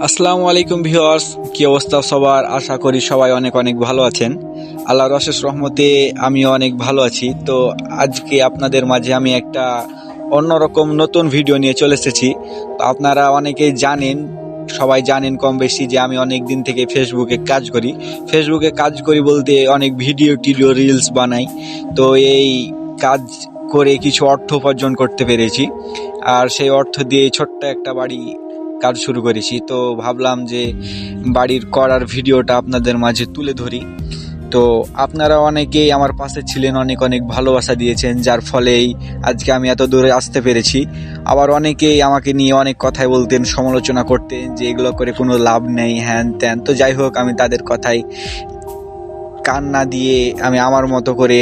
আসসালামু আলাইকুম ভিউয়ার্স, কি অবস্থা সবার? আশা করি সবাই অনেক অনেক ভালো আছেন। আল্লাহর অশেষ রহমতে আমিও অনেক ভালো আছি। তো আজকে আপনাদের মাঝে আমি একটা অন্যরকম নতুন ভিডিও নিয়ে চলে এসেছি। তো আপনারা অনেকেই জানেন, সবাই জানেন কম বেশি, যে আমি অনেক দিন থেকে ফেসবুকে কাজ করি বলতে অনেক ভিডিও টিডিও রিলস বানাই। তো এই কাজ করে কিছু অর্থ উপার্জন করতে পেরেছি, আর সেই অর্থ দিয়ে ছোট্ট একটা বাড়ি কাজ শুরু করেছি। তো ভাবলাম যে বাড়ির করার ভিডিওটা আপনাদের মাঝে তুলে ধরি। তো আপনারা অনেকেই আমার পাশে ছিলেন, অনেক অনেক ভালোবাসা দিয়েছেন, যার ফলেই আজকে আমি এত দূরে আসতে পেরেছি। আবার অনেকেই আমাকে নিয়ে অনেক কথাই বলতেন, সমালোচনা করতেন যে এগুলো করে কোনো লাভ নেই, হ্যান ত্যান। তো যাই হোক, আমি তাদের কথায় কান না দিয়ে আমি আমার মতো করে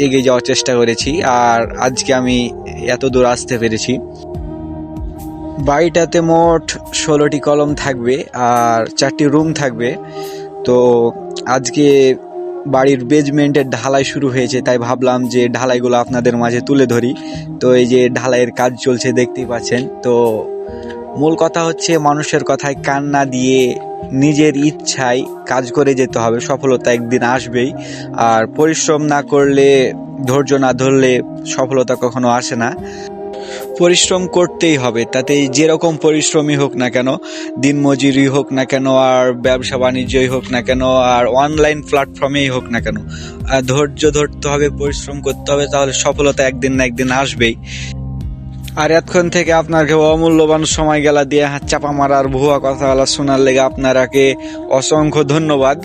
এগিয়ে যাওয়ার চেষ্টা করেছি, আর আজকে আমি এত দূর আসতে পেরেছি। বাড়িটাতে মোট 16টি কলম থাকবে আর 4টি রুম থাকবে। তো আজকে বাড়ির বেজমেন্টের ঢালাই শুরু হয়েছে, তাই ভাবলাম যে ঢালাইগুলো আপনাদের মাঝে তুলে ধরি। তো এই যে ঢালাইয়ের কাজ চলছে, দেখতেই পাচ্ছেন। তো মূল কথা হচ্ছে, মানুষের কথায় কান না দিয়ে নিজের ইচ্ছায় কাজ করে যেতে হবে, সফলতা একদিন আসবেই। আর পরিশ্রম না করলে, ধৈর্য না ধরলে সফলতা কখনো আসে না। পরিশ্রম করতেই হবে, তাতে যেরকম পরিশ্রমই হোক না কেন, দিনমজুরি হোক না কেন, আর ব্যবসা বাণিজ্যই হোক না কেন, আর অনলাইন প্ল্যাটফর্মেই হোক না কেন, ধৈর্য ধরতে হবে, পরিশ্রম করতে হবে, তাহলে সফলতা একদিন না একদিন আসবেই। আর এতক্ষণ থেকে আপনাকে অমূল্যবান সময় গেলা দিয়ে হাত চাপা মারার ভুয়া কথা শোনার লেগে আপনারাকে অসংখ্য ধন্যবাদ।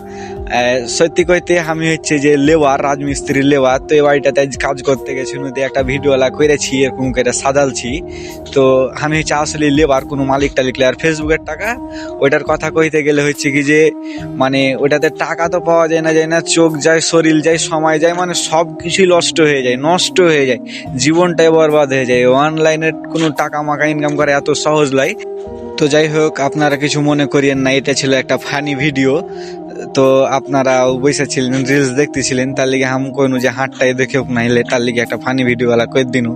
সত্যি কইতে আমি হচ্ছে যে লেবার, রাজমিস্ত্রি লেবার। তো এই বাড়িটাতে কাজ করতে গেছি, নদী একটা ভিডিওলা করেছি, এরকম করে সাজালছি। তো আমি হচ্ছে আসলে লেবার, কোনো মালিক টালিক। আর ফেসবুকের টাকা, ওইটার কথা কইতে গেলে হচ্ছে কি যে, মানে ওইটাতে টাকা তো পাওয়া যায় না, চোখ যায়, শরীর যায়, সময় যায়, মানে সব কিছুই নষ্ট হয়ে যায়, জীবনটাই বরবাদ হয়ে যায়। অনলাইনের কোনো টাকা মাকা ইনকাম করে এত সহজ নয়। তো যাই হোক, আপনারা কিছু মনে করিয়েন না, এটা ছিল একটা ফানি ভিডিও। তো আপনারা বসে ছিলেন, রিলস দেখতেছিলেন, তার লিগে হাম কইনু যে হাটটাই দেখে নাইলে, তার লিগে একটা ফানি ভিডিও वाला কই দিনু।